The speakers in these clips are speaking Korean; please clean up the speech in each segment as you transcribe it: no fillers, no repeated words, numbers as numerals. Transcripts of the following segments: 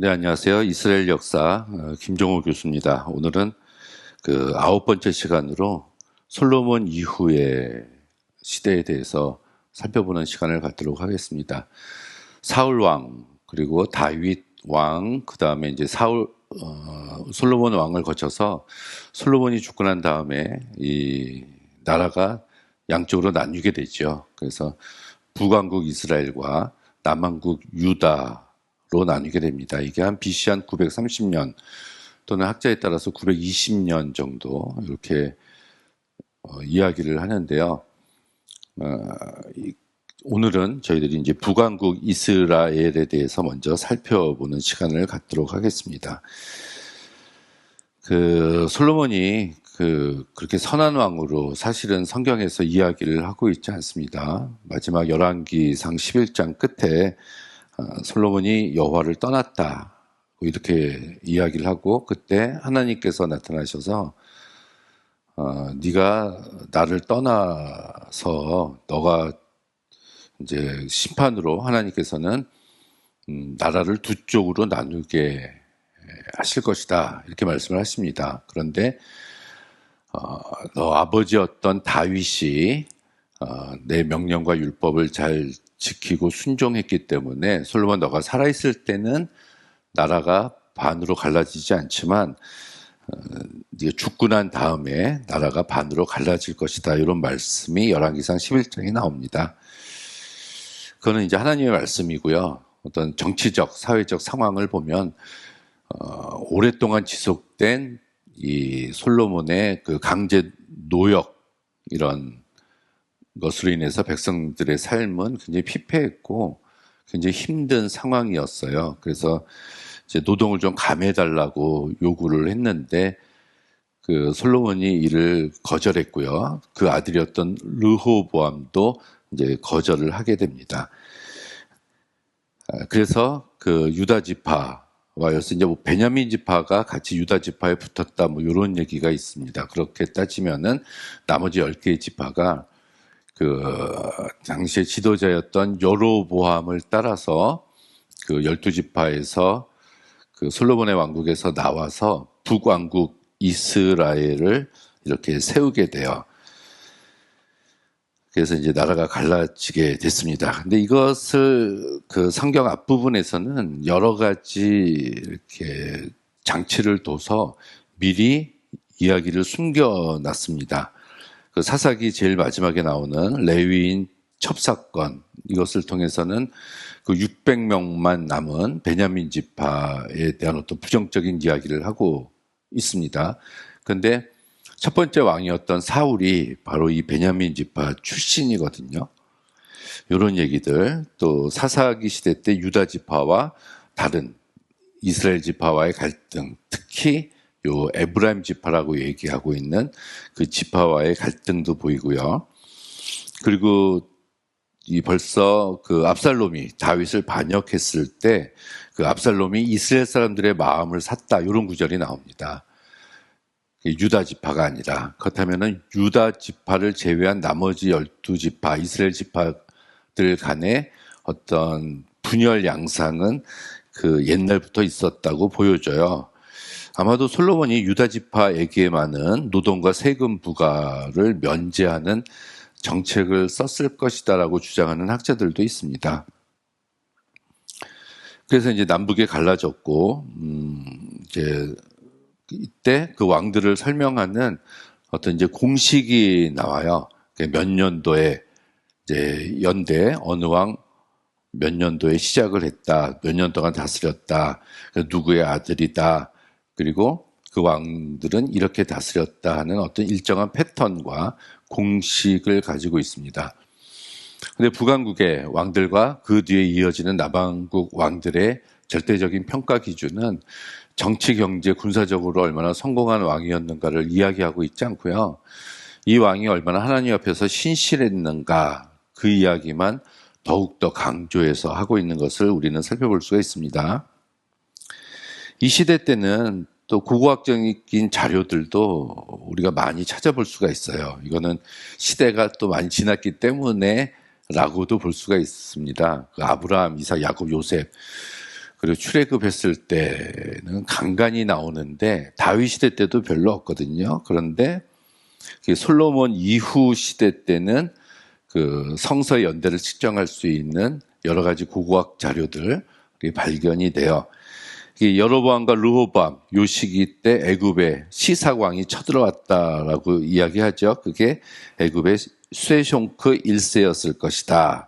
네, 안녕하세요. 이스라엘 역사 김종호 교수입니다. 오늘은 그 9번째 시간으로 솔로몬 이후의 시대에 대해서 살펴보는 시간을 갖도록 하겠습니다. 사울 왕, 그리고 다윗 왕, 그 다음에 이제 솔로몬 왕을 거쳐서 솔로몬이 죽고 난 다음에 이 나라가 양쪽으로 나뉘게 되죠. 그래서 북왕국 이스라엘과 남왕국 유다로 나뉘게 됩니다. 이게 한 BC 한 930년 또는 학자에 따라서 920년 정도 이렇게 이야기를 하는데요. 오늘은 저희들이 이제 북왕국 이스라엘에 대해서 먼저 살펴보는 시간을 갖도록 하겠습니다. 솔로몬이 그렇게 선한 왕으로 사실은 성경에서 이야기를 하고 있지 않습니다. 마지막 열왕기상 11장 끝에 솔로몬이 여호와를 떠났다 이렇게 이야기를 하고, 그때 하나님께서 나타나셔서 네가 나를 떠나서 너가 이제 심판으로 하나님께서는 나라를 두 쪽으로 나누게 하실 것이다 이렇게 말씀을 하십니다. 그런데 너 아버지였던 다윗이 내 명령과 율법을 잘 지키고 순종했기 때문에 솔로몬 너가 살아있을 때는 나라가 반으로 갈라지지 않지만 네가 죽고 난 다음에 나라가 반으로 갈라질 것이다, 이런 말씀이 열왕기상 11장에 나옵니다. 그거는 이제 하나님의 말씀이고요. 어떤 정치적, 사회적 상황을 보면 오랫동안 지속된 이 솔로몬의 그 강제 노역 이런 것으로 인해서 백성들의 삶은 굉장히 피폐했고 굉장히 힘든 상황이었어요. 그래서 이제 노동을 좀 감해달라고 요구를 했는데 그 솔로몬이 이를 거절했고요. 그 아들이었던 르호보암도 이제 거절을 하게 됩니다. 그래서 그 유다 지파와 여기서 이제 베냐민 지파가 같이 유다 지파에 붙었다 이런 얘기가 있습니다. 그렇게 따지면은 나머지 10개의 지파가 그 당시의 지도자였던 여로보암을 따라서 그 12지파에서 그 솔로몬의 왕국에서 나와서 북왕국 이스라엘을 이렇게 세우게 돼요. 그래서 이제 나라가 갈라지게 됐습니다. 근데 이것을 그 성경 앞부분에서는 여러 가지 이렇게 장치를 둬서 미리 이야기를 숨겨놨습니다. 그 사사기 제일 마지막에 나오는 레위인 첩사건, 이것을 통해서는 그 600명만 남은 베냐민 지파에 대한 어떤 부정적인 이야기를 하고 있습니다. 그런데 첫 번째 왕이었던 사울이 바로 이 베냐민 지파 출신이거든요. 이런 얘기들, 또 사사기 시대 때 유다 지파와 다른 이스라엘 지파와의 갈등, 특히 요 에브라임 지파라고 얘기하고 있는 그 지파와의 갈등도 보이고요. 그리고 이 벌써 그 압살롬이 다윗을 반역했을 때 그 압살롬이 이스라엘 사람들의 마음을 샀다, 이런 구절이 나옵니다. 유다 지파가 아니라, 그렇다면은 유다 지파를 제외한 나머지 12지파 이스라엘 지파들 간의 어떤 분열 양상은 그 옛날부터 있었다고 보여져요. 아마도 솔로몬이 유다 지파에게만은 노동과 세금 부과를 면제하는 정책을 썼을 것이다라고 주장하는 학자들도 있습니다. 그래서 이제 남북에 갈라졌고, 이제 이때 그 왕들을 설명하는 어떤 이제 공식이 나와요. 몇 년도에 이제 연대 어느 왕 몇 년도에 시작을 했다, 몇 년 동안 다스렸다, 누구의 아들이다, 그리고 그 왕들은 이렇게 다스렸다 하는 어떤 일정한 패턴과 공식을 가지고 있습니다. 근데 북왕국의 왕들과 그 뒤에 이어지는 남왕국 왕들의 절대적인 평가 기준은 정치, 경제, 군사적으로 얼마나 성공한 왕이었는가를 이야기하고 있지 않고요. 이 왕이 얼마나 하나님 앞에서 신실했는가, 그 이야기만 더욱더 강조해서 하고 있는 것을 우리는 살펴볼 수가 있습니다. 이 시대 때는 또 고고학적인 자료들도 우리가 많이 찾아볼 수가 있어요. 이거는 시대가 또 많이 지났기 때문에 라고도 볼 수가 있습니다. 그 아브라함, 이삭, 야곱, 요셉, 그리고 출애굽했을 때는 간간히 나오는데 다윗 시대 때도 별로 없거든요. 그런데 솔로몬 이후 시대 때는 그 성서 연대를 측정할 수 있는 여러 가지 고고학 자료들이 발견이 돼요. 여로보암과 르호보암 요 시기 때 애굽에 시삭왕이 쳐들어왔다라고 이야기하죠. 그게 애굽의 쇠숑크 1세였을 것이다.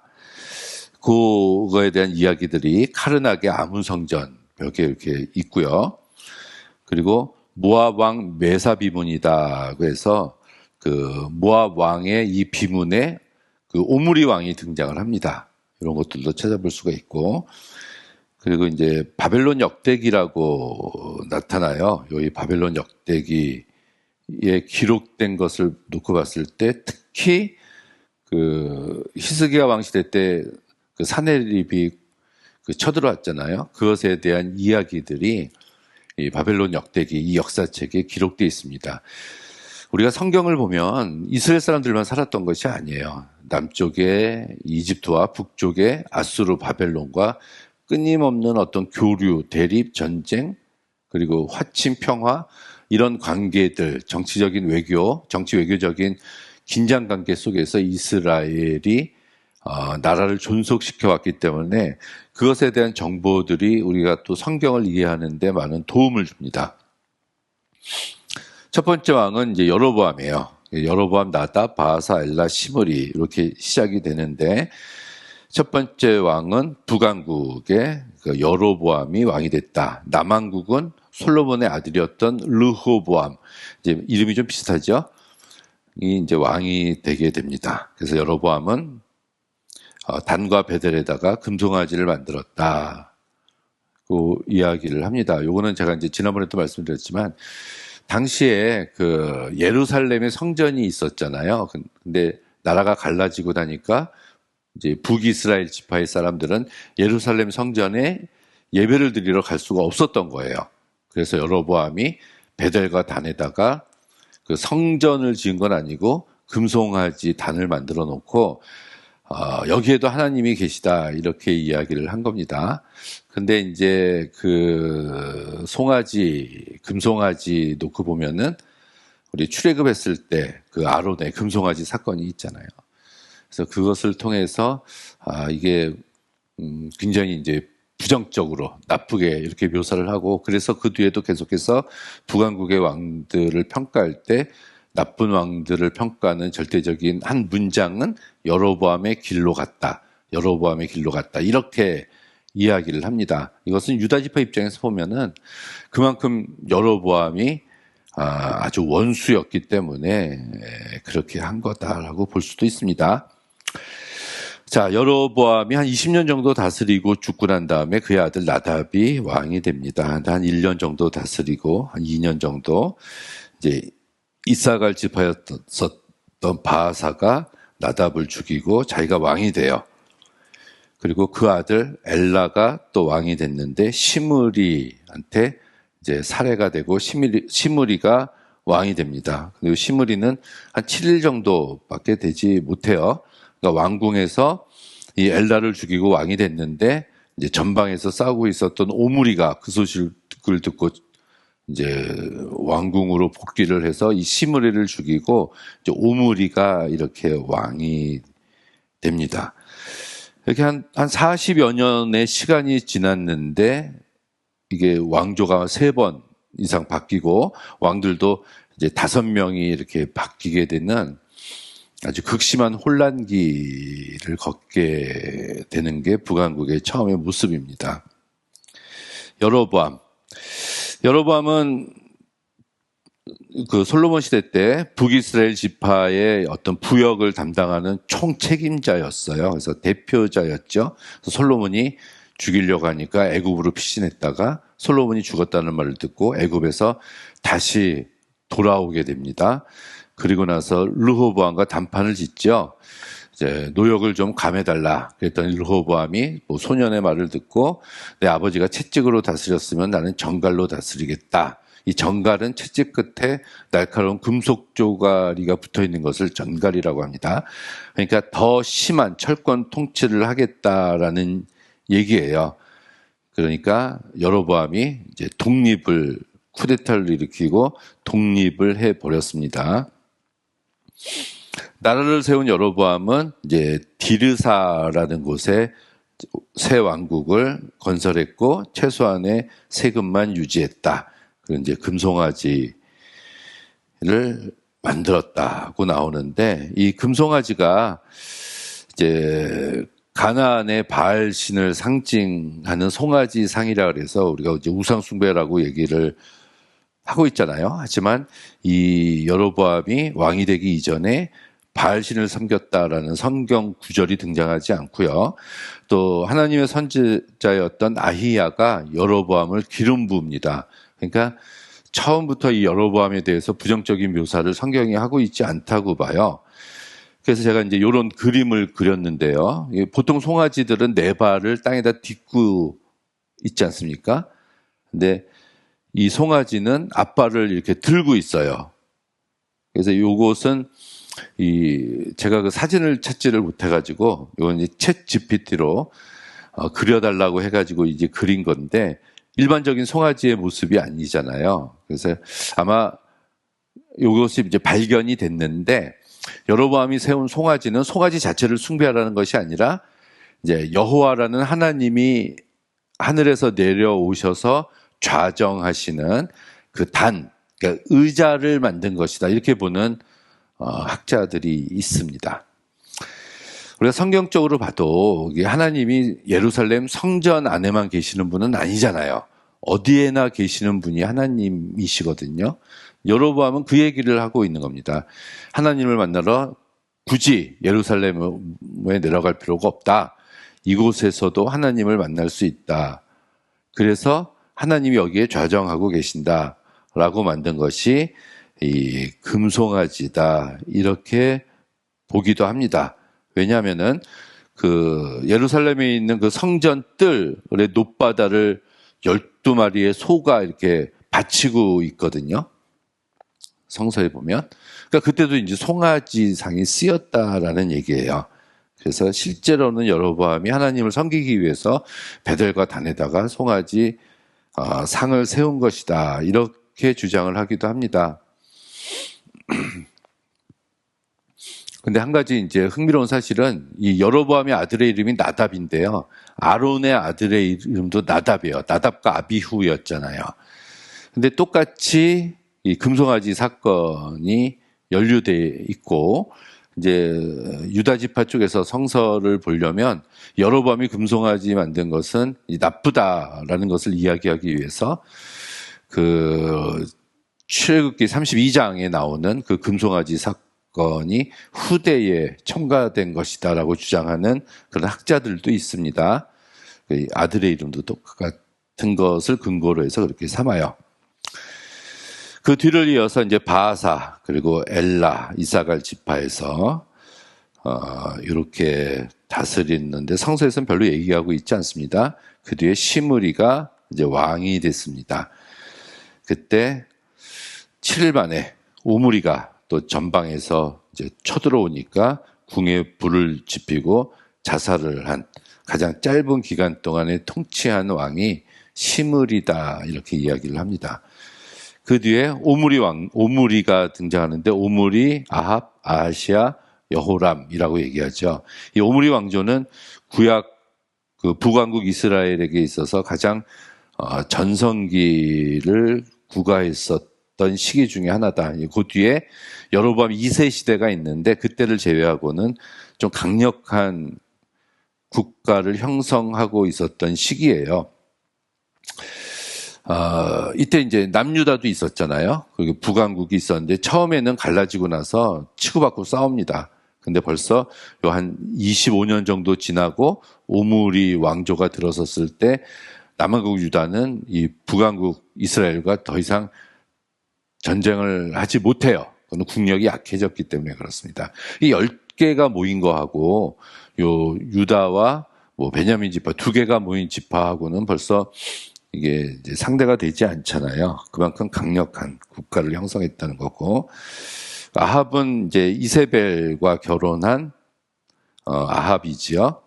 그거에 대한 이야기들이 카르나게 아문성전 벽에 이렇게 있고요. 그리고 모압 왕 메사 비문이다. 그래서 그 모압 왕의 이 비문에 그 오므리 왕이 등장을 합니다. 이런 것들도 찾아볼 수가 있고, 그리고 이제 바벨론 역대기라고 나타나요. 이 바벨론 역대기에 기록된 것을 놓고 봤을 때 특히 그 히스기야 왕 시대 때 그 사네립이 그 쳐들어왔잖아요. 그것에 대한 이야기들이 이 바벨론 역대기 이 역사책에 기록되어 있습니다. 우리가 성경을 보면 이스라엘 사람들만 살았던 것이 아니에요. 남쪽에 이집트와 북쪽에 아수르 바벨론과 끊임없는 어떤 교류, 대립, 전쟁, 그리고 화친 평화 이런 관계들, 정치적인 외교, 정치 외교적인 긴장 관계 속에서 이스라엘이 나라를 존속시켜 왔기 때문에 그것에 대한 정보들이 우리가 또 성경을 이해하는 데 많은 도움을 줍니다. 첫 번째 왕은 이제 여로보암이에요. 여로보암, 나답, 바하사, 엘라, 시므리 이렇게 시작이 되는데 첫 번째 왕은 북왕국의 여로보암이 왕이 됐다. 남왕국은 솔로몬의 아들이었던 르호보암, 이제 이름이 좀 비슷하죠. 이 이제 왕이 되게 됩니다. 그래서 여로보암은 단과 베델에다가 금송아지를 만들었다. 그 이야기를 합니다. 요거는 제가 이제 지난번에도 말씀드렸지만 당시에 그 예루살렘에 성전이 있었잖아요. 근데 나라가 갈라지고 나니까 이제 북이스라엘 지파의 사람들은 예루살렘 성전에 예배를 드리러 갈 수가 없었던 거예요. 그래서 여로보암이 베델과 단에다가 그 성전을 지은 건 아니고 금송아지 단을 만들어 놓고 여기에도 하나님이 계시다 이렇게 이야기를 한 겁니다. 근데 이제 그 송아지, 금송아지 놓고 보면은 우리 출애굽했을 때 그 아론의 금송아지 사건이 있잖아요. 그래서 그것을 통해서 이게 굉장히 이제 부정적으로 나쁘게 이렇게 묘사를 하고, 그래서 그 뒤에도 계속해서 북왕국의 왕들을 평가할 때 나쁜 왕들을 평가하는 절대적인 한 문장은 여로보암의 길로 갔다. 여로보암의 길로 갔다. 이렇게 이야기를 합니다. 이것은 유다 지파 입장에서 보면은 그만큼 여로보암이 아주 원수였기 때문에 그렇게 한 거다라고 볼 수도 있습니다. 자, 여로보암이 한 20년 정도 다스리고 죽고 난 다음에 그의 아들 나답이 왕이 됩니다. 한 1년 정도 다스리고 한 2년 정도 이제 이사갈 지파였던 바하사가 나답을 죽이고 자기가 왕이 돼요. 그리고 그 아들 엘라가 또 왕이 됐는데 시므리한테 이제 살해가 되고 시므리가 왕이 됩니다. 그리고 시므리는 한 7일 정도밖에 되지 못해요. 그러니까 왕궁에서 이 엘라를 죽이고 왕이 됐는데 이제 전방에서 싸우고 있었던 오므리가 그 소식을 듣고 이제 왕궁으로 복귀를 해서 이 시므리를 죽이고 이제 오므리가 이렇게 왕이 됩니다. 이렇게 한 40여 년의 시간이 지났는데 이게 왕조가 3번 이상 바뀌고 왕들도 이제 5명이 이렇게 바뀌게 되는 아주 극심한 혼란기를 걷게 되는 게 북왕국의 처음의 모습입니다. 여로보암은 그 솔로몬 시대 때 북이스라엘 지파의 어떤 부역을 담당하는 총책임자였어요. 그래서 대표자였죠. 그래서 솔로몬이 죽이려고 하니까 애굽으로 피신했다가 솔로몬이 죽었다는 말을 듣고 애굽에서 다시 돌아오게 됩니다. 그리고 나서 르호보암과 단판을 짓죠. 이제 노역을 좀 감해달라. 그랬더니 르호보암이 뭐 소년의 말을 듣고 내 아버지가 채찍으로 다스렸으면 나는 정갈로 다스리겠다. 이 정갈은 채찍 끝에 날카로운 금속 조가리가 붙어 있는 것을 전갈이라고 합니다. 그러니까 더 심한 철권 통치를 하겠다라는 얘기예요. 그러니까 여로보암이 이제 쿠데타를 일으키고 독립을 해 버렸습니다. 나라를 세운 여로보암은 이제 디르사라는 곳에 새 왕국을 건설했고 최소한의 세금만 유지했다. 그리고 이제 금송아지를 만들었다고 나오는데, 이 금송아지가 이제 가나안의 바알 신을 상징하는 송아지 상이라 그래서 우리가 이제 우상 숭배라고 얘기를 하고 있잖아요. 하지만 이 여로보암이 왕이 되기 이전에 바알 신을 섬겼다라는 성경 구절이 등장하지 않고요. 또 하나님의 선지자였던 아히야가 여로보암을 기름 부읍니다. 그러니까 처음부터 이 여로보암에 대해서 부정적인 묘사를 성경이 하고 있지 않다고 봐요. 그래서 제가 이제 이런 그림을 그렸는데요. 보통 송아지들은 네 발을 땅에다 딛고 있지 않습니까? 근데 이 송아지는 앞발을 이렇게 들고 있어요. 그래서 이것은 제가 그 사진을 찾지를 못해가지고 이건 이제 챗 GPT로 그려달라고 해가지고 이제 그린 건데, 일반적인 송아지의 모습이 아니잖아요. 그래서 아마 이것이 이제 발견이 됐는데, 여로보암이 세운 송아지는 송아지 자체를 숭배하라는 것이 아니라 이제 여호와라는 하나님이 하늘에서 내려오셔서 좌정하시는 그 그러니까 의자를 만든 것이다, 이렇게 보는 학자들이 있습니다. 우리가 성경적으로 봐도 하나님이 예루살렘 성전 안에만 계시는 분은 아니잖아요. 어디에나 계시는 분이 하나님이시거든요. 여로보암은 그 얘기를 하고 있는 겁니다. 하나님을 만나러 굳이 예루살렘에 내려갈 필요가 없다. 이곳에서도 하나님을 만날 수 있다. 그래서 하나님이 여기에 좌정하고 계신다라고 만든 것이 이 금송아지다, 이렇게 보기도 합니다. 왜냐하면은 그 예루살렘에 있는 그 성전 뜰의 높바다를 12마리의 소가 이렇게 받치고 있거든요. 성서에 보면. 그러니까 그때도 이제 송아지상이 쓰였다라는 얘기예요. 그래서 실제로는 여로보암이 하나님을 섬기기 위해서 베델과 단에다가 송아지 상을 세운 것이다, 이렇게 주장을 하기도 합니다. 근데 한 가지 이제 흥미로운 사실은 이 여로보암의 아들의 이름이 나답인데요. 아론의 아들의 이름도 나답이에요. 나답과 아비후였잖아요. 근데 똑같이 이 금송아지 사건이 연루돼 있고, 이제 유다 지파 쪽에서 성서를 보려면 여로보암이 금송아지 만든 것은 나쁘다라는 것을 이야기하기 위해서 그 출애굽기 32장에 나오는 그 금송아지 사건이 후대에 첨가된 것이다라고 주장하는 그런 학자들도 있습니다. 그 아들의 이름도 똑같은 것을 근거로 해서 그렇게 삼아요. 그 뒤를 이어서 이제 바하사 그리고 엘라, 이사갈 지파에서 이렇게 다스리는데 성서에서는 별로 얘기하고 있지 않습니다. 그 뒤에 시므리가 이제 왕이 됐습니다. 그때 7일 만에 오므리가 또 전방에서 이제 쳐들어오니까 궁에 불을 지피고 자살을 한, 가장 짧은 기간 동안에 통치한 왕이 시므리다, 이렇게 이야기를 합니다. 그 뒤에 오므리가 등장하는데, 오므리, 아합, 아하시아, 여호람이라고 얘기하죠. 이 오므리 왕조는 구약 그 북왕국 이스라엘에게 있어서 가장 전성기를 구가했었던 시기 중에 하나다. 그 뒤에 여로보암 2세 시대가 있는데, 그때를 제외하고는 좀 강력한 국가를 형성하고 있었던 시기예요. 이때 이제 남유다도 있었잖아요. 그리고 북왕국이 있었는데 처음에는 갈라지고 나서 치고받고 싸웁니다. 근데 벌써 한 25년 정도 지나고 오므리 왕조가 들어섰을 때 남왕국 유다는 이 북왕국 이스라엘과 더 이상 전쟁을 하지 못해요. 그건 국력이 약해졌기 때문에 그렇습니다. 이 10개가 모인 거하고 요 유다와 뭐 베냐민 지파 2개가 모인 지파하고는 벌써 이게 이제 상대가 되지 않잖아요. 그만큼 강력한 국가를 형성했다는 거고, 아합은 이제 이세벨과 결혼한 아합이지요.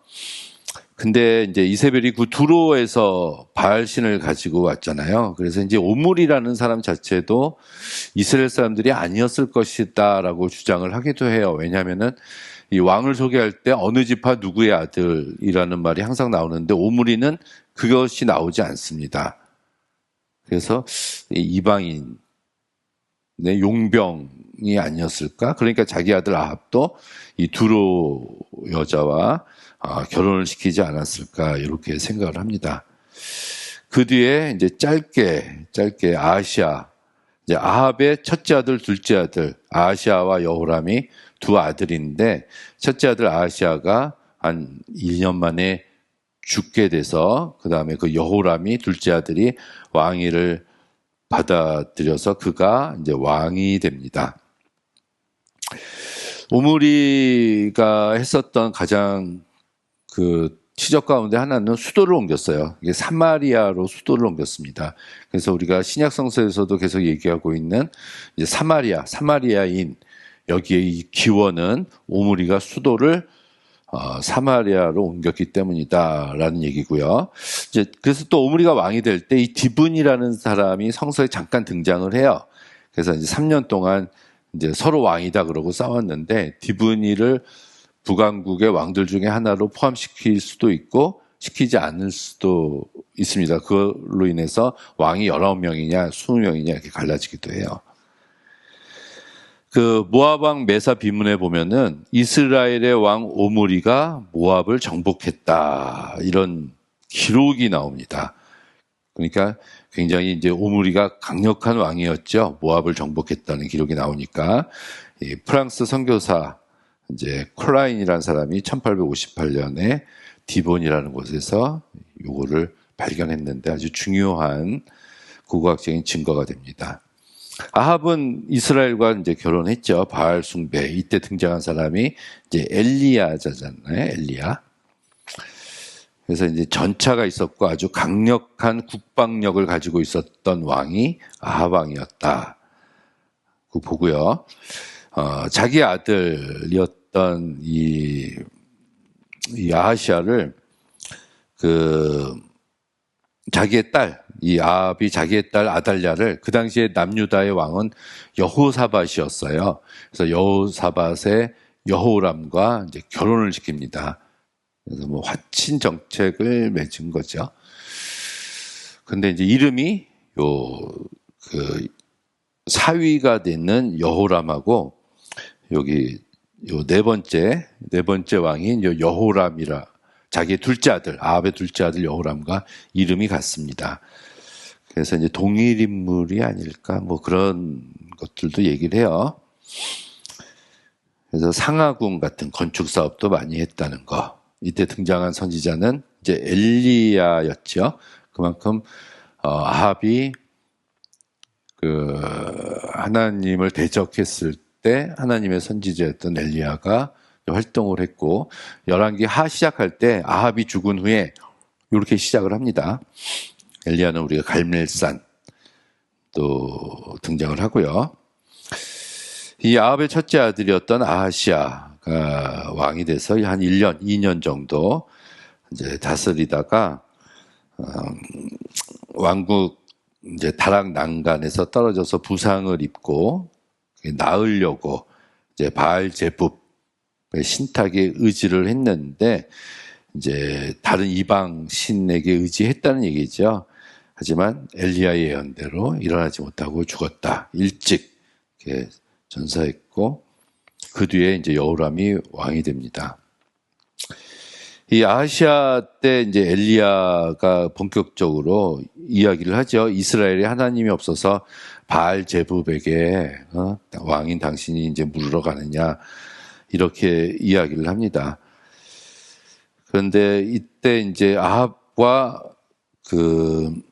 근데 이제 이세벨이 그 두로에서 바알신을 가지고 왔잖아요. 그래서 이제 오므리라는 사람 자체도 이스라엘 사람들이 아니었을 것이다라고 주장을 하기도 해요. 왜냐하면은 이 왕을 소개할 때 어느 지파 누구의 아들이라는 말이 항상 나오는데 오므리는 그것이 나오지 않습니다. 그래서 이방인의 용병이 아니었을까? 그러니까 자기 아들 아합도 이 두로 여자와 결혼을 시키지 않았을까 이렇게 생각을 합니다. 그 뒤에 이제 짧게 아하시아, 이제 아합의 첫째 아들, 둘째 아들 아하시아와 여호람이 두 아들인데 첫째 아들 아하시아가 한 1년 만에 죽게 돼서 그 다음에 그 여호람이 둘째 아들이 왕위를 받아들여서 그가 이제 왕이 됩니다. 오므리가 했었던 가장 그 치적 가운데 하나는 수도를 옮겼어요. 이게 사마리아로 수도를 옮겼습니다. 그래서 우리가 신약 성서에서도 계속 얘기하고 있는 이제 사마리아인 여기에 이 기원은 오므리가 수도를 사마리아로 옮겼기 때문이다라는 얘기고요. 이제 그래서 또 오므리가 왕이 될 때 이 디분이라는 사람이 성서에 잠깐 등장을 해요. 그래서 이제 3년 동안 이제 서로 왕이다 그러고 싸웠는데 디분이를 북왕국의 왕들 중에 하나로 포함시킬 수도 있고 시키지 않을 수도 있습니다. 그걸로 인해서 왕이 19명이냐 20명이냐 이렇게 갈라지기도 해요. 그 모압 왕 메사 비문에 보면은 이스라엘의 왕 오므리가 모압을 정복했다 이런 기록이 나옵니다. 그러니까 굉장히 이제 오므리가 강력한 왕이었죠. 모압을 정복했다는 기록이 나오니까 이 프랑스 선교사 이제 콜라인이라는 사람이 1858년에 디본이라는 곳에서 요거를 발견했는데 아주 중요한 고고학적인 증거가 됩니다. 아합은 이스라엘과 이제 결혼했죠. 바알 숭배. 이때 등장한 사람이 이제 엘리야잖아요. 엘리야. 그래서 이제 전차가 있었고 아주 강력한 국방력을 가지고 있었던 왕이 아합 왕이었다. 그 보고요. 자기 아들이었던 이 아하시아를 자기의 딸, 이 아합이 자기의 딸 아달랴를 그 당시에 남유다의 왕은 여호사밧이었어요. 그래서 여호사밧의 여호람과 이제 결혼을 시킵니다. 그래서 뭐 화친 정책을 맺은 거죠. 근데 이제 이름이 사위가 되는 여호람하고 여기 네 번째 왕인 여호람이라 자기의 둘째 아들, 아합의 둘째 아들 여호람과 이름이 같습니다. 그래서 이제 동일 인물이 아닐까 뭐 그런 것들도 얘기를 해요. 그래서 상하궁 같은 건축 사업도 많이 했다는 거. 이때 등장한 선지자는 이제 엘리야였죠. 그만큼 아합이 하나님을 대적했을 때 하나님의 선지자였던 엘리야가 활동을 했고 열왕기 하 시작할 때 아합이 죽은 후에 이렇게 시작을 합니다. 엘리야는 우리가 갈멜산 또 등장을 하고요. 이 아합의 첫째 아들이었던 아하시아가 왕이 돼서 한 1년, 2년 정도 이제 다스리다가 왕국 이제 다락 난간에서 떨어져서 부상을 입고 나으려고 이제 바알 제붓 신탁에 의지를 했는데 이제 다른 이방 신에게 의지했다는 얘기죠. 하지만 엘리야의 예언대로 일어나지 못하고 죽었다. 일찍 이렇게 전사했고 그 뒤에 이제 여호람이 왕이 됩니다. 이 아하시아 때 이제 엘리야가 본격적으로 이야기를 하죠. 이스라엘에 하나님이 없어서 바알 제붓에게 왕인 당신이 이제 물으러 가느냐 이렇게 이야기를 합니다. 그런데 이때 이제 아합과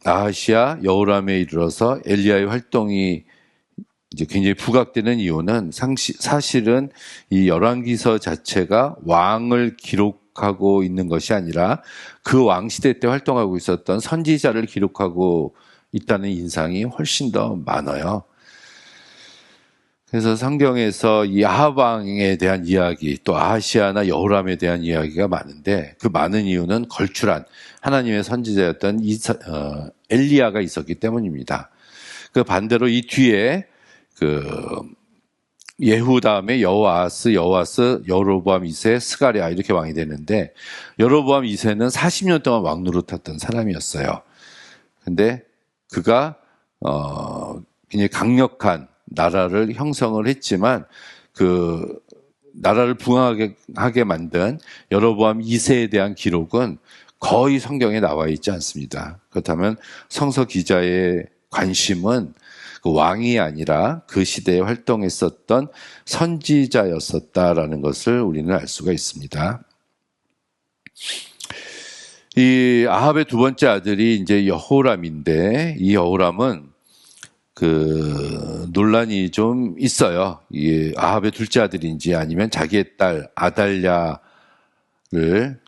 아하시아 여호람에 이르러서 엘리야의 활동이 이제 굉장히 부각되는 이유는 사실은 이 열왕기서 자체가 왕을 기록하고 있는 것이 아니라 그 왕 시대 때 활동하고 있었던 선지자를 기록하고 있다는 인상이 훨씬 더 많아요. 그래서 성경에서 이 아합 왕에 대한 이야기, 또 아하시아나 여호람에 대한 이야기가 많은데, 그 많은 이유는 걸출한 하나님의 선지자였던 엘리야가 있었기 때문입니다. 그 반대로 이 뒤에 그 예후 다음에 여호아스, 여로보암 2세, 스가랴 이렇게 왕이 되는데, 여로보암 2세는 40년 동안 왕 노릇했던 사람이었어요. 근데 그가 굉장히 강력한 나라를 형성을 했지만, 그 나라를 붕하게 만든 여로보암 2세에 대한 기록은 거의 성경에 나와 있지 않습니다. 그렇다면 성서 기자의 관심은 그 왕이 아니라 그 시대에 활동했었던 선지자였었다라는 것을 우리는 알 수가 있습니다. 이 아합의 두 번째 아들이 이제 여호람인데, 이 여호람은 그 논란이 좀 있어요. 이 아합의 둘째 아들인지 아니면 자기의 딸 아달랴를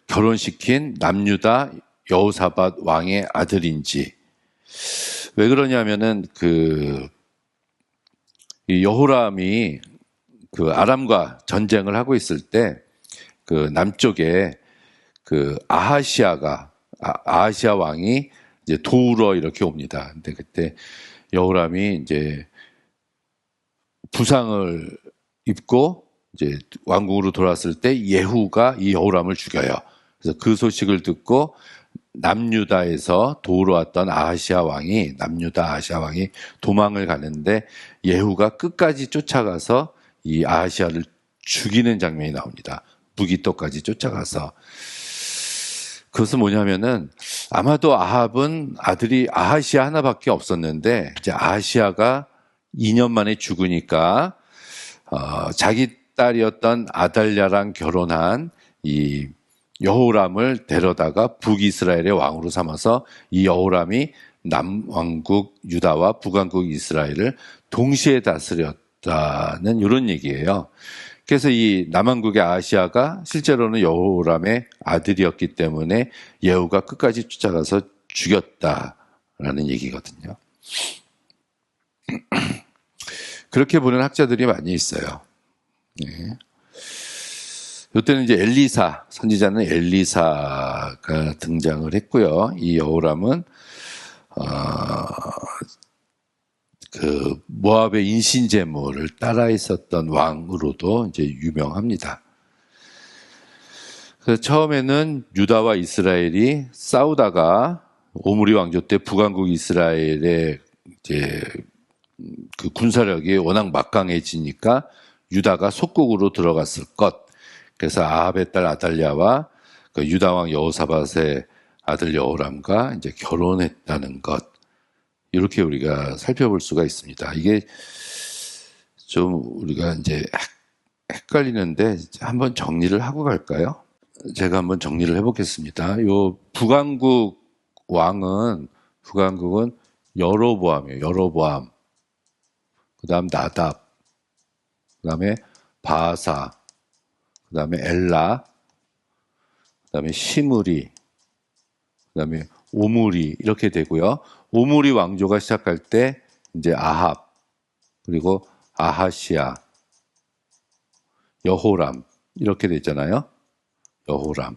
결혼시킨 남유다 여호사밧 왕의 아들인지. 왜 그러냐면은 이 여호람이 그 아람과 전쟁을 하고 있을 때 그 남쪽에 그 아하시아 왕이 이제 도우러 이렇게 옵니다. 근데 그때 여호람이 이제 부상을 입고 이제 왕궁으로 돌아왔을 때 예후가 이 여호람을 죽여요. 그래서 그 소식을 듣고 남유다에서 도우러 왔던 남유다 아하시아 왕이 도망을 가는데, 예후가 끝까지 쫓아가서 이 아하시아를 죽이는 장면이 나옵니다. 무기토까지 쫓아가서. 그것은 뭐냐면은, 아마도 아합은 아들이 아하시아 하나밖에 없었는데, 이제 아하시아가 2년 만에 죽으니까 자기 딸이었던 아달랴랑 결혼한 이 여호람을 데려다가 북이스라엘의 왕으로 삼아서 이 여호람이 남왕국 유다와 북왕국 이스라엘을 동시에 다스렸다는 이런 얘기예요. 그래서 이 남왕국의 아하시아가 실제로는 여호람의 아들이었기 때문에 예후가 끝까지 쫓아가서 죽였다라는 얘기거든요. 그렇게 보는 학자들이 많이 있어요. 네. 이때는 이제 선지자는 엘리사가 등장을 했고요. 이 여호람은 그 모압의 인신제물을 따라 있었던 왕으로도 이제 유명합니다. 그래서 처음에는 유다와 이스라엘이 싸우다가 오므리 왕조 때 북왕국 이스라엘의 이제 그 군사력이 워낙 막강해지니까 유다가 속국으로 들어갔을 것. 그래서 아합의 딸 아달랴와 그 유다 왕 여호사밧의 아들 여호람과 이제 결혼했다는 것. 이렇게 우리가 살펴볼 수가 있습니다. 이게 좀 우리가 이제 헷갈리는데 한번 정리를 하고 갈까요? 제가 한번 정리를 해보겠습니다. 요 북왕국은 여로보암이에요. 여로보암. 그 다음 나답. 그 다음에 바사. 그 다음에 엘라. 그 다음에 시므리. 그 다음에 오므리. 이렇게 되고요. 오므리 왕조가 시작할 때 이제 아합, 그리고 아하시아, 여호람 이렇게 됐잖아요. 여호람.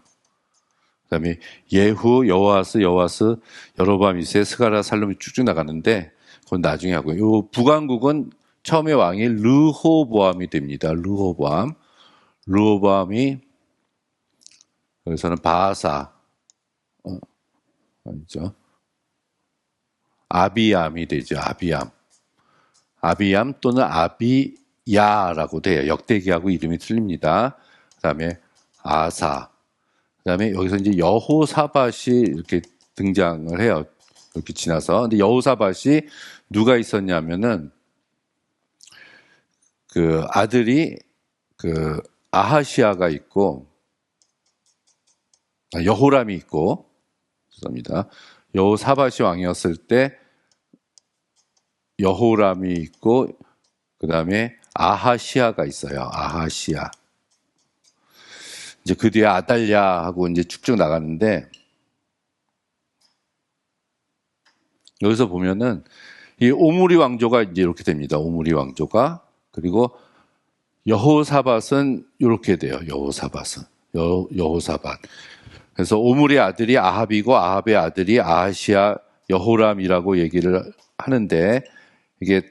그다음에 예후, 여호아스, 여로보암 2세, 스가랴, 살룸이 쭉쭉 나가는데 그건 나중에 하고요. 요 북왕국은 처음에 왕이 르호보암이 됩니다. 르호보암이 여기서는 바사, 아니죠. 아비암이 되죠. 아비암 또는 아비야라고 돼요. 역대기하고 이름이 틀립니다. 그 다음에 아사. 그 다음에 여기서 이제 여호사밧이 이렇게 등장을 해요. 이렇게 지나서. 근데 여호사밧이 누가 있었냐면은 그 아들이 그 아하시아가 있고, 여호람이 있고, 죄송합니다. 여호사밧이 왕이었을 때 여호람이 있고, 그 다음에 아하시아가 있어요. 아하시아. 이제 그 뒤에 아달랴하고 이제 쭉쭉 나가는데, 여기서 보면은 이 오므리 왕조가 이제 이렇게 됩니다. 오므리 왕조가. 그리고 여호사밧은 이렇게 돼요. 여호사밧. 그래서 오므리의 아들이 아합이고 아합의 아들이 아하시아 여호람이라고 얘기를 하는데 이게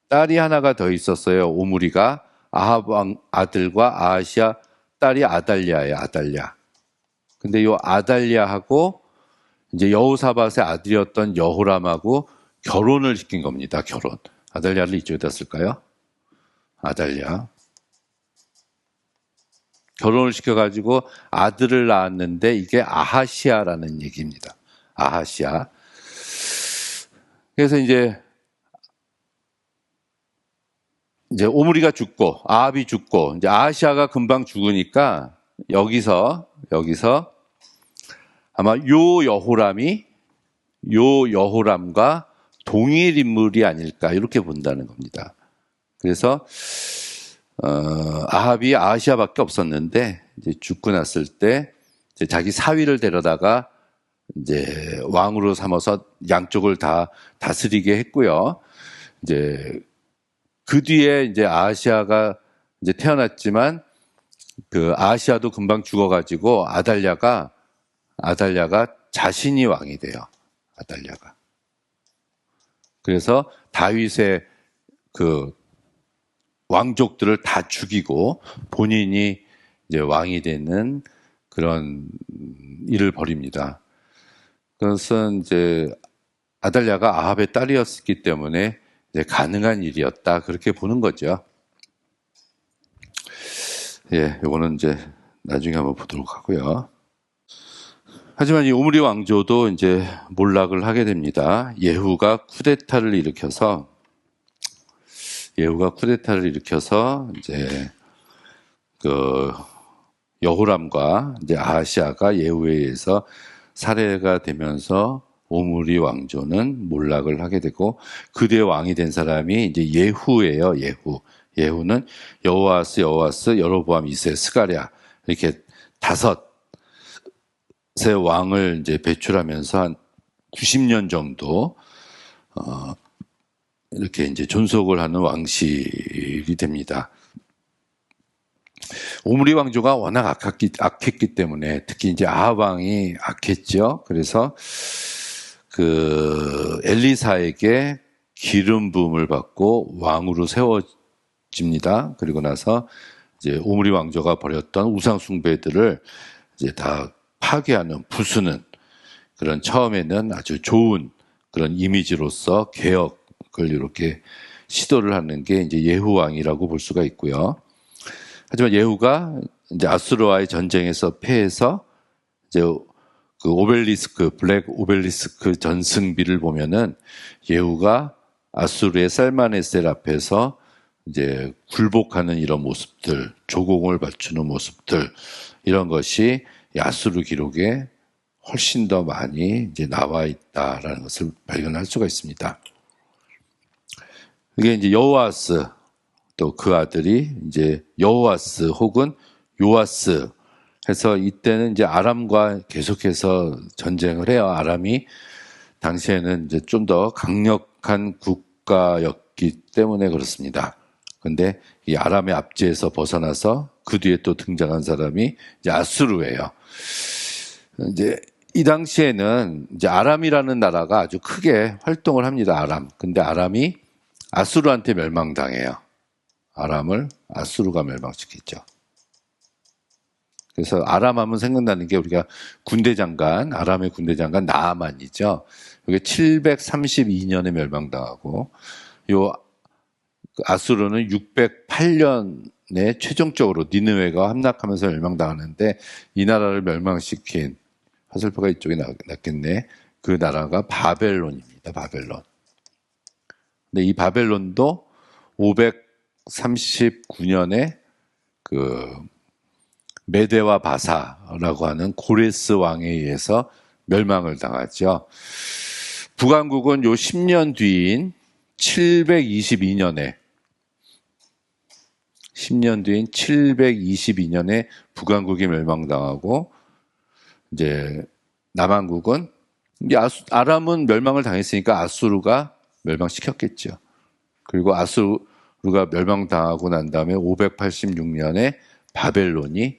딸이 하나가 더 있었어요. 오므리가 아합 왕 아들과 아하시아 딸이 아달랴예요. 아달랴. 근데 이 아달랴하고 이제 여호사밧의 아들이었던 여호람하고 결혼을 시킨 겁니다. 결혼. 아달랴를 이쪽에다 쓸까요? 아달랴. 결혼을 시켜가지고 아들을 낳았는데 이게 아하시아라는 얘기입니다. 아하시아. 그래서 이제 오므리가 죽고 아합이 죽고 이제 아하시아가 금방 죽으니까 여기서 아마 요 여호람과 동일 인물이 아닐까 이렇게 본다는 겁니다. 그래서 아합이 아하시아밖에 없었는데 이제 죽고 났을 때 이제 자기 사위를 데려다가 이제 왕으로 삼아서 양쪽을 다 다스리게 했고요. 이제 그 뒤에 이제 아하시아가 이제 태어났지만 그 아하시아도 금방 죽어가지고 아달랴가 자신이 왕이 돼요. 아달랴가. 그래서 다윗의 그 왕족들을 다 죽이고 본인이 이제 왕이 되는 그런 일을 벌입니다. 그것은 이제 아달랴가 아합의 딸이었기 때문에 이제 가능한 일이었다 그렇게 보는 거죠. 예, 요거는 이제 나중에 한번 보도록 하고요. 하지만 이 오므리 왕조도 이제 몰락을 하게 됩니다. 예후가 쿠데타를 일으켜서 이제 그 여호람과 이제 아하시아가 예후에 의해서 살해가 되면서 오므리 왕조는 몰락을 하게 되고 그 뒤에 왕이 된 사람이 이제 예후예요. 예후는 여호아스, 여로보암, 이세, 스가랴 이렇게 다섯의 왕을 이제 배출하면서 한 90년 정도 이렇게 이제 존속을 하는 왕실이 됩니다. 오므리 왕조가 워낙 악했기 때문에 특히 이제 아합 왕이 악했죠. 그래서 그 엘리사에게 기름 부음을 받고 왕으로 세워집니다. 그리고 나서 이제 오므리 왕조가 벌였던 우상 숭배들을 이제 다 파괴하는 부수는 그런 처음에는 아주 좋은 그런 이미지로서 개혁을 이렇게 시도를 하는 게 이제 예후 왕이라고 볼 수가 있고요. 하지만 예후가 이제 아수르와의 전쟁에서 패해서 이제 그 블랙 오벨리스크 전승비를 보면은 예후가 아수르의 살마네셀 앞에서 이제 굴복하는 이런 모습들, 조공을 바치는 모습들, 이런 것이 아수르 기록에 훨씬 더 많이 이제 나와 있다라는 것을 발견할 수가 있습니다. 이게 이제 여호아스, 또 그 아들이 이제 여호아스 혹은 요아스 해서 이때는 이제 아람과 계속해서 전쟁을 해요. 아람이 당시에는 이제 좀 더 강력한 국가였기 때문에 그렇습니다. 근데 이 아람의 압제에서 벗어나서 그 뒤에 또 등장한 사람이 이제 아수르예요. 이제 이 당시에는 이제 아람이라는 나라가 아주 크게 활동을 합니다. 아람. 근데 아람이 아수르한테 멸망당해요. 아람을 아수르가 멸망시켰죠. 그래서 아람 하면 생각나는 게 우리가 아람의 군대 장관 나아만이죠. 이게 732년에 멸망당하고 요 아수르는 608년에 최종적으로 니느웨가 함락하면서 멸망당하는데 이 나라를 멸망시킨 화살표가 이쪽에 났겠네. 그 나라가 바벨론입니다. 바벨론. 근데 이 바벨론도 539년에 그 메데와 바사라고 하는 고레스 왕에 의해서 멸망을 당하죠. 북왕국은 요 10년 뒤인 722년에 북왕국이 멸망당하고 이제 남왕국은 이제 아람은 멸망을 당했으니까 아수르가 멸망시켰겠죠. 그리고 아수르 그가 멸망당하고 난 다음에 586년에 바벨론이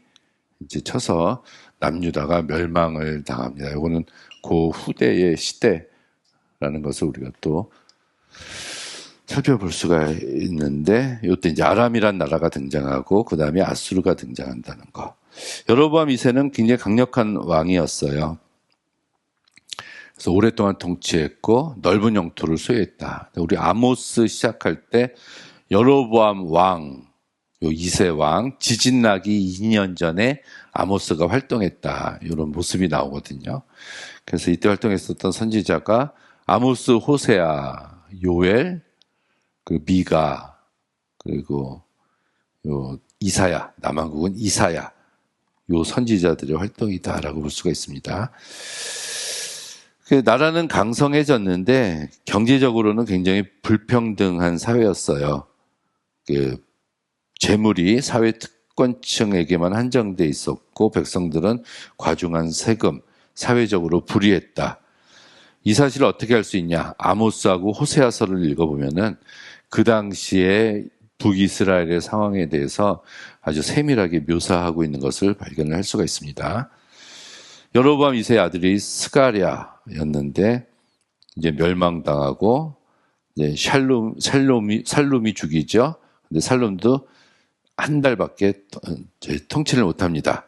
이제 쳐서 남유다가 멸망을 당합니다. 이거는 그 후대의 시대라는 것을 우리가 또 살펴볼 수가 있는데, 이때 이제 아람이란 나라가 등장하고 그 다음에 아수르가 등장한다는 거. 여로보암 2세는 굉장히 강력한 왕이었어요. 그래서 오랫동안 통치했고 넓은 영토를 소유했다. 우리 아모스 시작할 때 여로보암 왕, 요 2세 왕, 지진 나기 2년 전에 아모스가 활동했다. 이런 모습이 나오거든요. 그래서 이때 활동했었던 선지자가 아모스, 호세아, 요엘, 그 미가, 그리고 요 이사야, 남한국은 이사야, 요 선지자들의 활동이다라고 볼 수가 있습니다. 그 나라는 강성해졌는데 경제적으로는 굉장히 불평등한 사회였어요. 그 재물이 사회 특권층에게만 한정돼 있었고 백성들은 과중한 세금, 사회적으로 불이했다. 이 사실을 어떻게 알 수 있냐? 아모스하고 호세아서를 읽어보면은 그 당시에 북이스라엘의 상황에 대해서 아주 세밀하게 묘사하고 있는 것을 발견을 할 수가 있습니다. 여로보암 2세의 아들이 스가랴였는데 이제 멸망당하고 이제 살룸이 죽이죠. 근데 살룸도 한 달밖에 통치를 못합니다.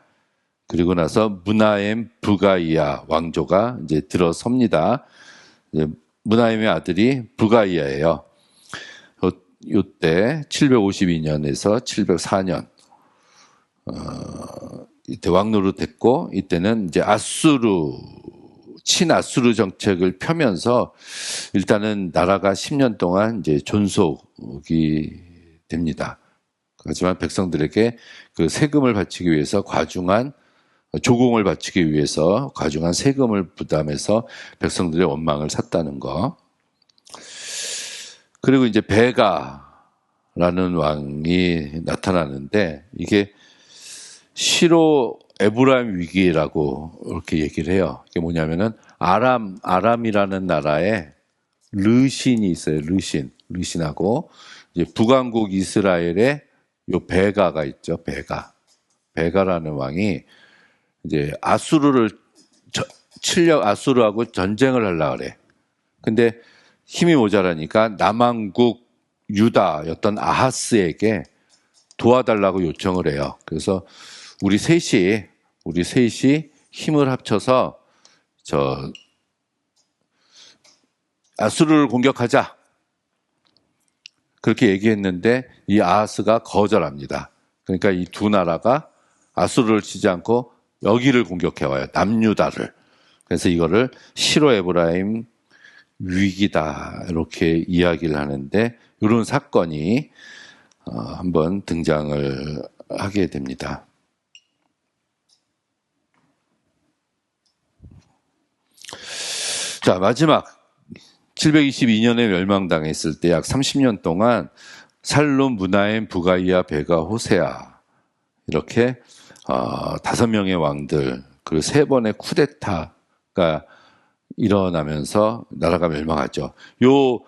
그리고 나서 무나엠 부가이야 왕조가 이제 들어섭니다. 이제 무나엠의 아들이 부가이야예요. 이때 752년에서 704년 이때 왕노릇했고, 이때는 이제 친아수르 정책을 펴면서 일단은 나라가 10년 동안 이제 존속이 됩니다. 하지만 백성들에게 그 세금을 바치기 위해서 조공을 바치기 위해서 과중한 세금을 부담해서 백성들의 원망을 샀다는 거. 그리고 이제 베가라는 왕이 나타나는데, 이게 시로 에브라임 위기라고 이렇게 얘기를 해요. 이게 뭐냐면은 아람이라는 나라에 르신이 있어요. 르신하고 이제 북왕국 이스라엘에 요 베가가 있죠. 베가라는 왕이 이제 아수르하고 전쟁을 하려고 그래. 근데 힘이 모자라니까 남왕국 유다였던 아하스에게 도와달라고 요청을 해요. 그래서 우리 셋이 힘을 합쳐서 아수르를 공격하자. 그렇게 얘기했는데 이 아하스가 거절합니다. 그러니까 이 두 나라가 아수르를 치지 않고 여기를 공격해 와요. 남유다를. 그래서 이거를 시로 에브라임 위기다 이렇게 이야기를 하는데, 이런 사건이 한번 등장을 하게 됩니다. 자, 마지막 722년에 멸망당했을 때 약 30년 동안 살룸, 무나엠, 부가이야, 베가, 호세아 이렇게 5명의 왕들, 그리고 3번의 쿠데타가 일어나면서 나라가 멸망하죠. 요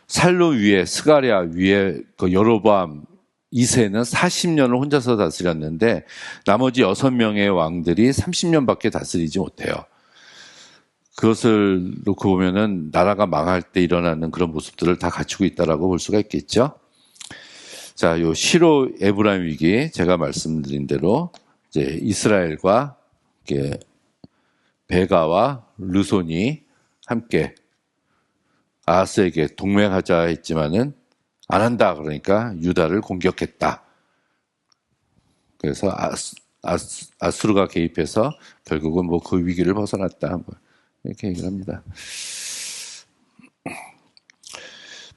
살룸 위에, 스가랴 위에 그 여로보암 2세는 40년을 혼자서 다스렸는데 나머지 6명의 왕들이 30년밖에 다스리지 못해요. 그것을 놓고 보면은 나라가 망할 때 일어나는 그런 모습들을 다 갖추고 있다라고 볼 수가 있겠죠. 자, 요 시로 에브라임 위기, 제가 말씀드린 대로 이제 이스라엘과 이렇게 베가와 르손이 함께 아하스에게 동맹하자 했지만은 안 한다. 그러니까 유다를 공격했다. 그래서 아수르가 개입해서 결국은 뭐 그 위기를 벗어났다. 이렇게 얘기를 합니다.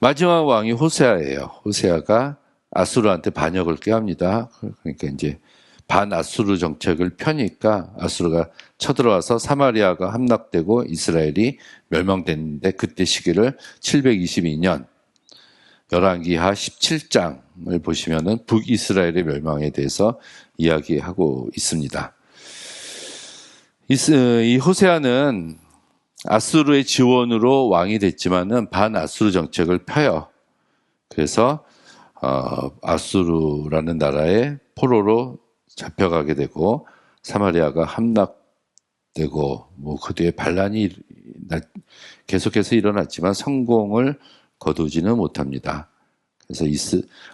마지막 왕이 호세아예요. 호세아가 아수르한테 반역을 꾀합니다. 그러니까 이제 반아수르 정책을 펴니까 아수르가 쳐들어와서 사마리아가 함락되고 이스라엘이 멸망됐는데, 그때 시기를 722년 열왕기하 17장을 보시면은 북이스라엘의 멸망에 대해서 이야기하고 있습니다. 이 호세아는 아수르의 지원으로 왕이 됐지만은 반아수르 정책을 펴요. 그래서 아수르라는 나라의 포로로 잡혀가게 되고 사마리아가 함락되고 뭐 그 뒤에 반란이 계속해서 일어났지만 성공을 거두지는 못합니다. 그래서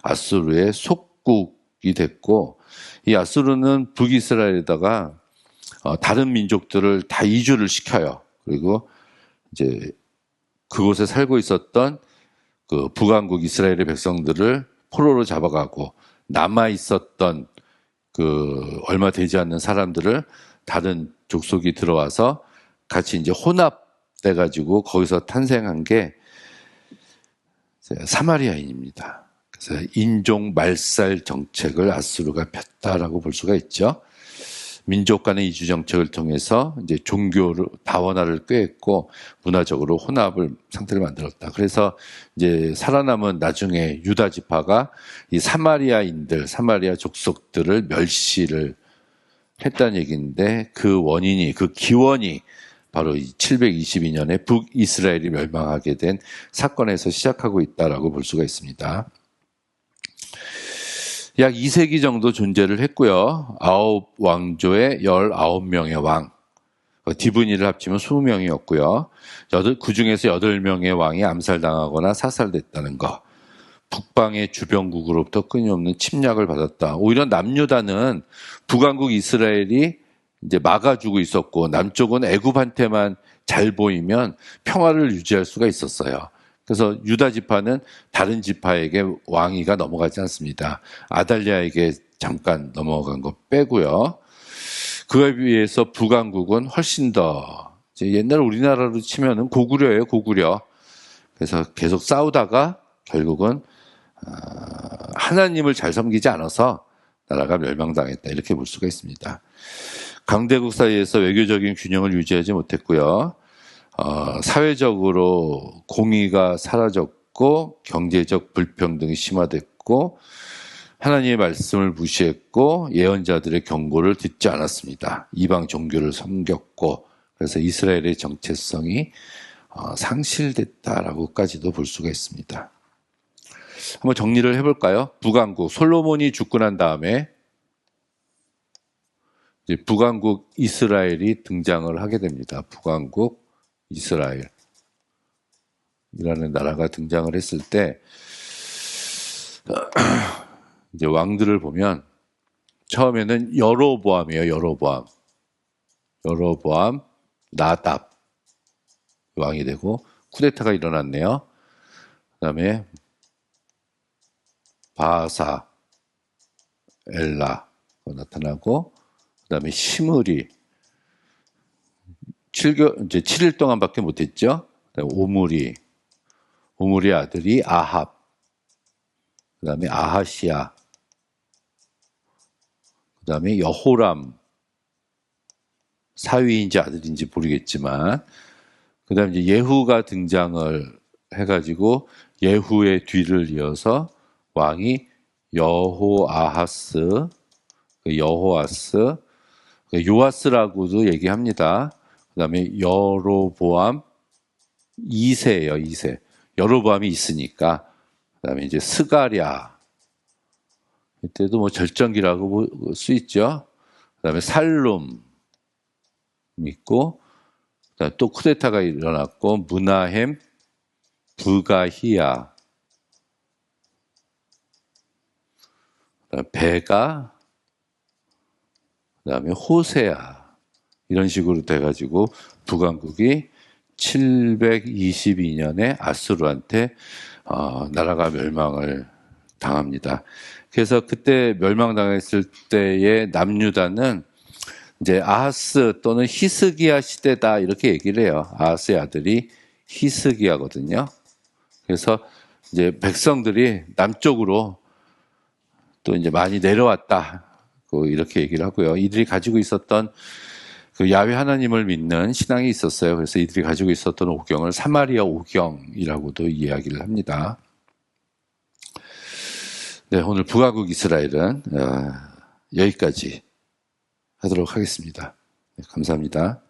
아수르의 속국이 됐고 이 아수르는 북이스라엘에다가 다른 민족들을 다 이주를 시켜요. 그리고 이제 그곳에 살고 있었던 그 북왕국 이스라엘의 백성들을 포로로 잡아가고 남아 있었던 그 얼마 되지 않는 사람들을 다른 족속이 들어와서 같이 이제 혼합돼 가지고 거기서 탄생한 게 사마리아인입니다. 그래서 인종 말살 정책을 아수르가 폈다라고 볼 수가 있죠. 민족 간의 이주 정책을 통해서 이제 종교를 다원화를 꾀했고 문화적으로 혼합을 상태를 만들었다. 그래서 이제 살아남은 나중에 유다 지파가 이 사마리아인들, 사마리아 족속들을 멸시를 했다는 얘기인데 그 원인이, 그 기원이 바로 722년에 북이스라엘이 멸망하게 된 사건에서 시작하고 있다라고 볼 수가 있습니다. 약 2세기 정도 존재를 했고요. 9왕조에 19명의 왕, 디브니를 합치면 20명이었고요. 그 중에서 8명의 왕이 암살당하거나 사살됐다는 거. 북방의 주변국으로부터 끊임없는 침략을 받았다. 오히려 남유다는 북왕국 이스라엘이 이제 막아주고 있었고 남쪽은 애굽한테만 잘 보이면 평화를 유지할 수가 있었어요. 그래서 유다 지파는 다른 지파에게 왕위가 넘어가지 않습니다. 아달랴에게 잠깐 넘어간 거 빼고요. 그에 비해서 북왕국은 훨씬 더 옛날 우리나라로 치면은 고구려예요, 고구려. 그래서 계속 싸우다가 결국은 하나님을 잘 섬기지 않아서 나라가 멸망당했다 이렇게 볼 수가 있습니다. 강대국 사이에서 외교적인 균형을 유지하지 못했고요. 사회적으로 공의가 사라졌고 경제적 불평등이 심화됐고 하나님의 말씀을 무시했고 예언자들의 경고를 듣지 않았습니다. 이방 종교를 섬겼고 그래서 이스라엘의 정체성이 상실됐다라고까지도 볼 수가 있습니다. 한번 정리를 해볼까요? 북왕국 솔로몬이 죽고 난 다음에 이제 북왕국 이스라엘이 등장을 하게 됩니다. 북왕국 이스라엘이라는 나라가 등장을 했을 때 이제 왕들을 보면 처음에는 여로보암이에요. 여로보암 나답 왕이 되고 쿠데타가 일어났네요. 그다음에 바사 엘라가 나타나고 그다음에 시므리 이제 7일 동안밖에 못했죠. 오므리 아들이 아합, 그다음에 아하시아, 그다음에 여호람 사위인지 아들인지 모르겠지만, 그다음에 이제 예후가 등장을 해가지고 예후의 뒤를 이어서 왕이 여호아하스, 요아스라고도 얘기합니다. 그 다음에 여로보암 2세예요, 2세. 여로보암이 있으니까. 그 다음에 이제 스가랴. 이때도 뭐 절정기라고 볼 수 있죠. 그 다음에 살룸 있고, 그다음에 또 쿠데타가 일어났고, 무나헴, 부가히야, 그다음에 베가, 그다음에 호세아. 이런 식으로 돼가지고 북왕국이 722년에 아수르한테 나라가 멸망을 당합니다. 그래서 그때 멸망당했을 때의 남유다는 이제 아하스 또는 히스기야 시대다 이렇게 얘기를 해요. 아하스의 아들이 히스기야거든요. 그래서 이제 백성들이 남쪽으로 또 이제 많이 내려왔다. 이렇게 얘기를 하고요. 이들이 가지고 있었던 그 야훼 하나님을 믿는 신앙이 있었어요. 그래서 이들이 가지고 있었던 오경을 사마리아 오경이라고도 이야기를 합니다. 네, 오늘 북왕국 이스라엘은 여기까지 하도록 하겠습니다. 네, 감사합니다.